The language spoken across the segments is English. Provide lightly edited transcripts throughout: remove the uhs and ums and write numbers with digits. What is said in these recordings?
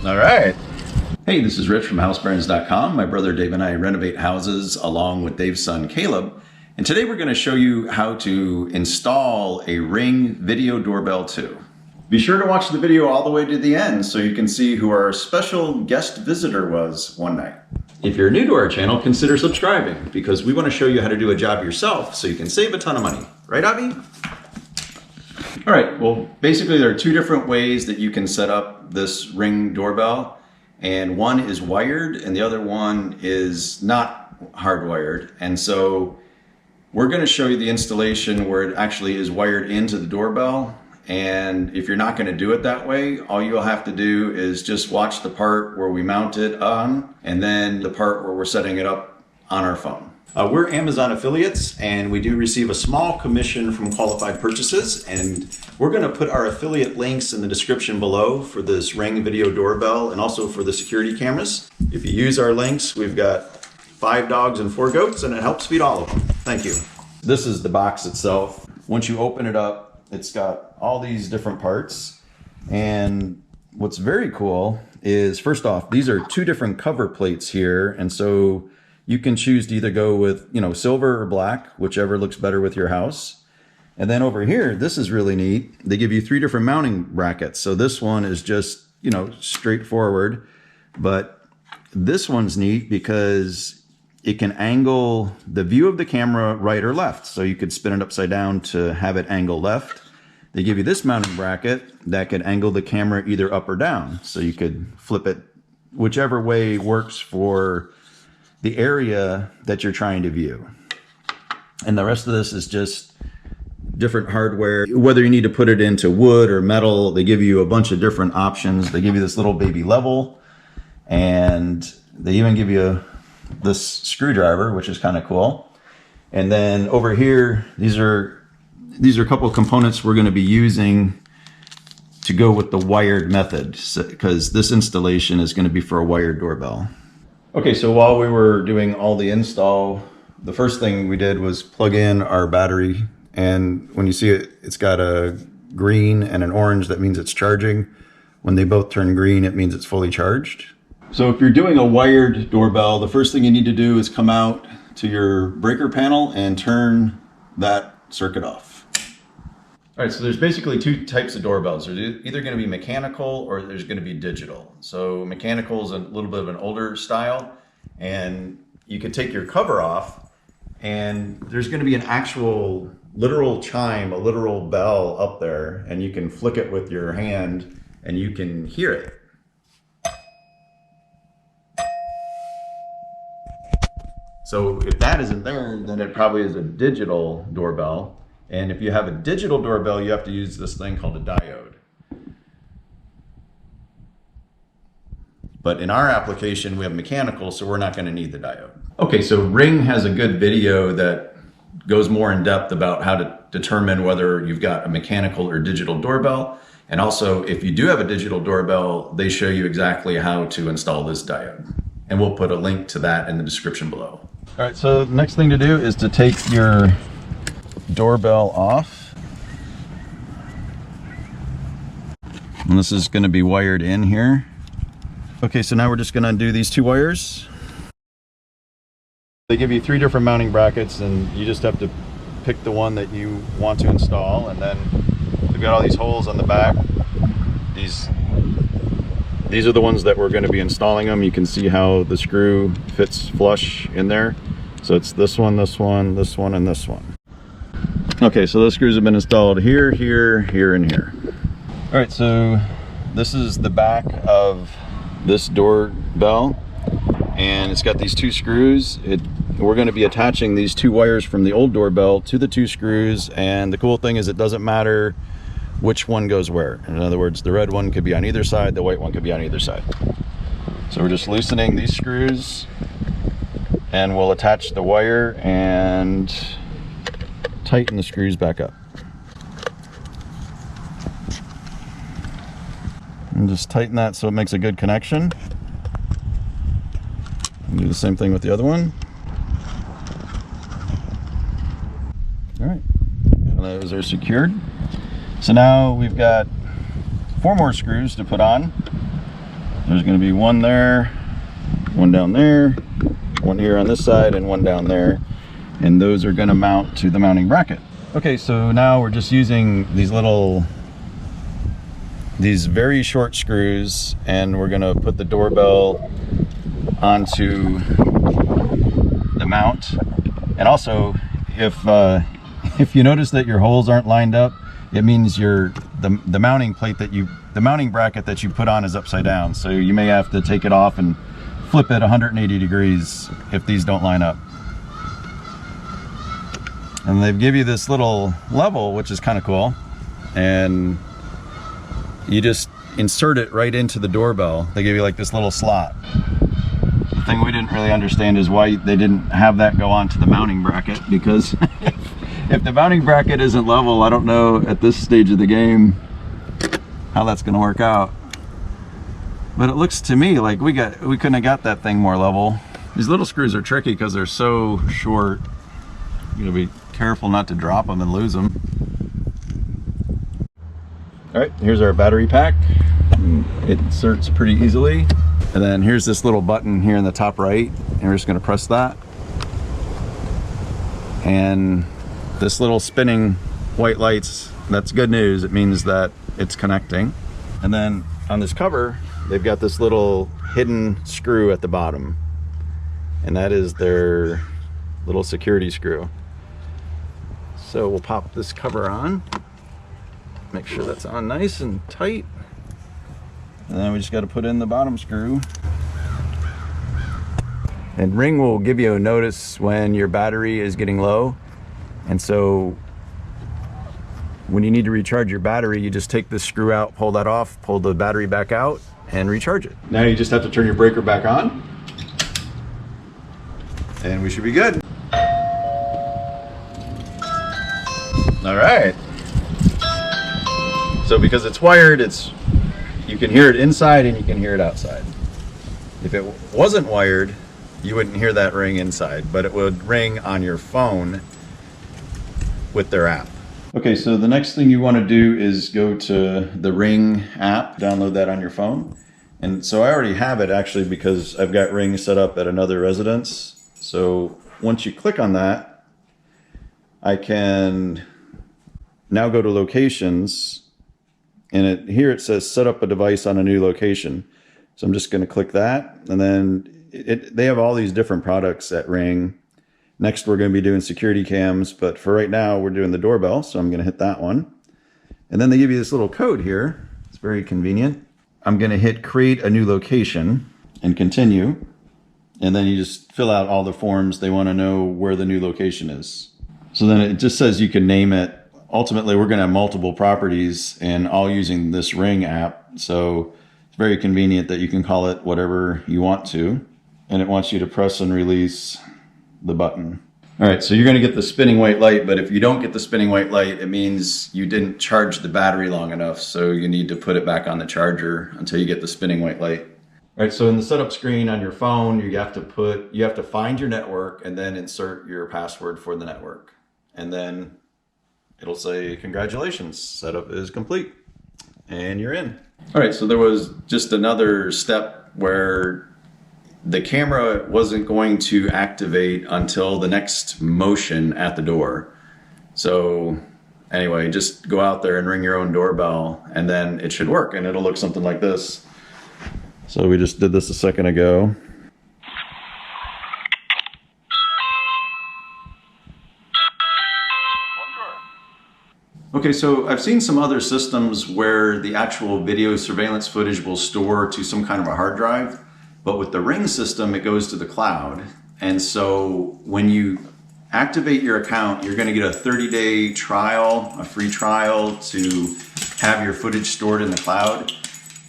All right. Hey, this is Rich from HouseBarons.com. My brother Dave and I renovate houses along with Dave's son Caleb. And today we're going to show you how to install a Ring Video Doorbell 2. Be sure to watch the video all the way to the end so you can see who our special guest visitor was one night. If you're new to our channel, consider subscribing because we want to show you how to do a job yourself so you can save a ton of money. Right, Avi? All right, well, basically there are two different ways that you can set up this Ring doorbell. And one is wired and the other one is not hardwired. And so we're going to show you the installation where it actually is wired into the doorbell. And if you're not going to do it that way, all you'll have to do is just watch the part where we mount it on and then the part where we're setting it up on our phone. We're Amazon affiliates and we do receive a small commission from qualified purchases, and we're going to put our affiliate links in the description below for this Ring Video Doorbell and also for the security cameras. If you use our links, we've got 5 dogs and 4 goats and it helps feed all of them. Thank you. This is the box itself. Once you open it up, it's got all these different parts, and what's very cool is, first off, these are 2 different cover plates here, and so you can choose to either go with, silver or black, whichever looks better with your house. And then over here, this is really neat. They give you 3 different mounting brackets. So this one is just, straightforward, but this one's neat because it can angle the view of the camera right or left. So you could spin it upside down to have it angle left. They give you this mounting bracket that could angle the camera either up or down. So you could flip it whichever way works for the area that you're trying to view. And the rest of this is just different hardware. Whether you need to put it into wood or metal, they give you a bunch of different options. They give you this little baby level, and they even give you this screwdriver, which is kind of cool. And then over here, these are a couple of components we're going to be using to go with the wired method, because this installation is going to be for a wired doorbell. Okay, so while we were doing all the install, the first thing we did was plug in our battery, and when you see it, it's got a green and an orange. That means it's charging. When they both turn green, it means it's fully charged. So if you're doing a wired doorbell, the first thing you need to do is come out to your breaker panel and turn that circuit off. All right, so there's basically 2 types of doorbells. There's either going to be mechanical or there's going to be digital. So mechanical is a little bit of an older style, and you could take your cover off and there's going to be an actual literal chime, a literal bell up there, and you can flick it with your hand and you can hear it. So if that isn't there, then it probably is a digital doorbell. And if you have a digital doorbell, you have to use this thing called a diode. But in our application, we have mechanical, so we're not going to need the diode. Okay, so Ring has a good video that goes more in depth about how to determine whether you've got a mechanical or digital doorbell. And also, if you do have a digital doorbell, they show you exactly how to install this diode. And we'll put a link to that in the description below. All right, so the next thing to do is to take your doorbell off. And this is going to be wired in here. Okay, so now we're just going to undo these 2 wires. They give you 3 different mounting brackets, and you just have to pick the one that you want to install. And then we've got all these holes on the back. These are the ones that we're going to be installing them. You can see how the screw fits flush in there. So it's this one, this one, this one, and this one. Okay, so those screws have been installed here, here, here, and here. All right, so this is the back of this doorbell, and it's got these 2 screws. We're going to be attaching these 2 wires from the old doorbell to the 2 screws, and the cool thing is it doesn't matter which one goes where. In other words, the red one could be on either side, the white one could be on either side. So we're just loosening these screws, and we'll attach the wire and tighten the screws back up. And just tighten that so it makes a good connection. And do the same thing with the other one. All right, and those are secured. So now we've got 4 more screws to put on, There's going to be one there, one down there, one here on this side, and one down there. And those are going to mount to the mounting bracket. Okay, so now we're just using these very short screws, and we're going to put the doorbell onto the mount. And also, if you notice that your holes aren't lined up, it means the mounting plate the mounting bracket that you put on is upside down. So you may have to take it off and flip it 180 degrees if these don't line up. And they give you this little level, which is kind of cool, and you just insert it right into the doorbell. They give you like this little slot. The thing we didn't really understand is why they didn't have that go onto the mounting bracket, because if the mounting bracket isn't level, I don't know at this stage of the game how that's going to work out. But it looks to me like we couldn't have got that thing more level. These little screws are tricky because they're so short. You gotta be careful not to drop them and lose them. All right, here's our battery pack. It inserts pretty easily. And then here's this little button here in the top right, and we're just gonna press that. And this little spinning white lights, that's good news. It means that it's connecting. And then on this cover, they've got this little hidden screw at the bottom. And that is their little security screw. So we'll pop this cover on, make sure that's on nice and tight. And then we just got to put in the bottom screw. And Ring will give you a notice when your battery is getting low. And so when you need to recharge your battery, you just take this screw out, pull that off, pull the battery back out, and recharge it. Now you just have to turn your breaker back on, and we should be good. All right. So because it's wired, you can hear it inside and you can hear it outside. If it wasn't wired, you wouldn't hear that ring inside, but it would ring on your phone with their app. Okay, so the next thing you want to do is go to the Ring app, download that on your phone. And so I already have it actually because I've got Ring set up at another residence. So once you click on that, I can now go to locations, and here it says set up a device on a new location. So I'm just going to click that, and then they have all these different products at Ring. Next, we're going to be doing security cams, but for right now, we're doing the doorbell, so I'm going to hit that one. And then they give you this little code here. It's very convenient. I'm going to hit create a new location and continue. And then you just fill out all the forms. They want to know where the new location is. So then it just says you can name it. Ultimately, we're going to have multiple properties and all using this Ring app. So it's very convenient that you can call it whatever you want to. And it wants you to press and release the button. All right, so you're going to get the spinning white light, but if you don't get the spinning white light, it means you didn't charge the battery long enough. So you need to put it back on the charger until you get the spinning white light. All right, so in the setup screen on your phone, you have to find your network and then insert your password for the network. And then it'll say, congratulations, setup is complete. And you're in. All right, so there was just another step where the camera wasn't going to activate until the next motion at the door. So anyway, just go out there and ring your own doorbell and then it should work, and it'll look something like this. So we just did this a second ago. Okay, so I've seen some other systems where the actual video surveillance footage will store to some kind of a hard drive. But with the Ring system, it goes to the cloud. And so when you activate your account, you're going to get a 30-day trial, a free trial to have your footage stored in the cloud.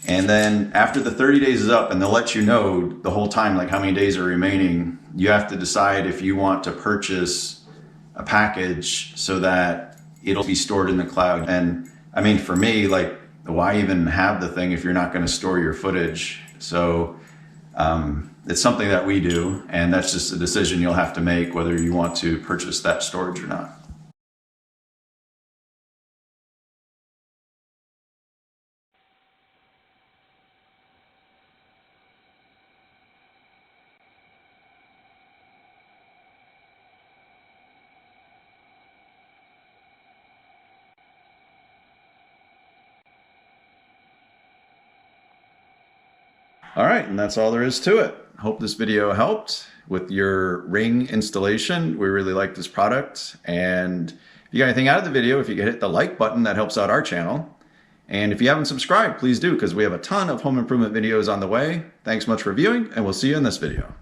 And then after the 30 days is up, and they'll let you know the whole time, like how many days are remaining, you have to decide if you want to purchase a package so that it'll be stored in the cloud. And I mean, for me, like, why even have the thing if you're not going to store your footage? So it's something that we do, and that's just a decision you'll have to make whether you want to purchase that storage or not. All right, and that's all there is to it. Hope this video helped with your Ring installation. We really like this product. And if you got anything out of the video, if you could hit the like button, that helps out our channel. And if you haven't subscribed, please do, because we have a ton of home improvement videos on the way. Thanks much for viewing, and we'll see you in this video.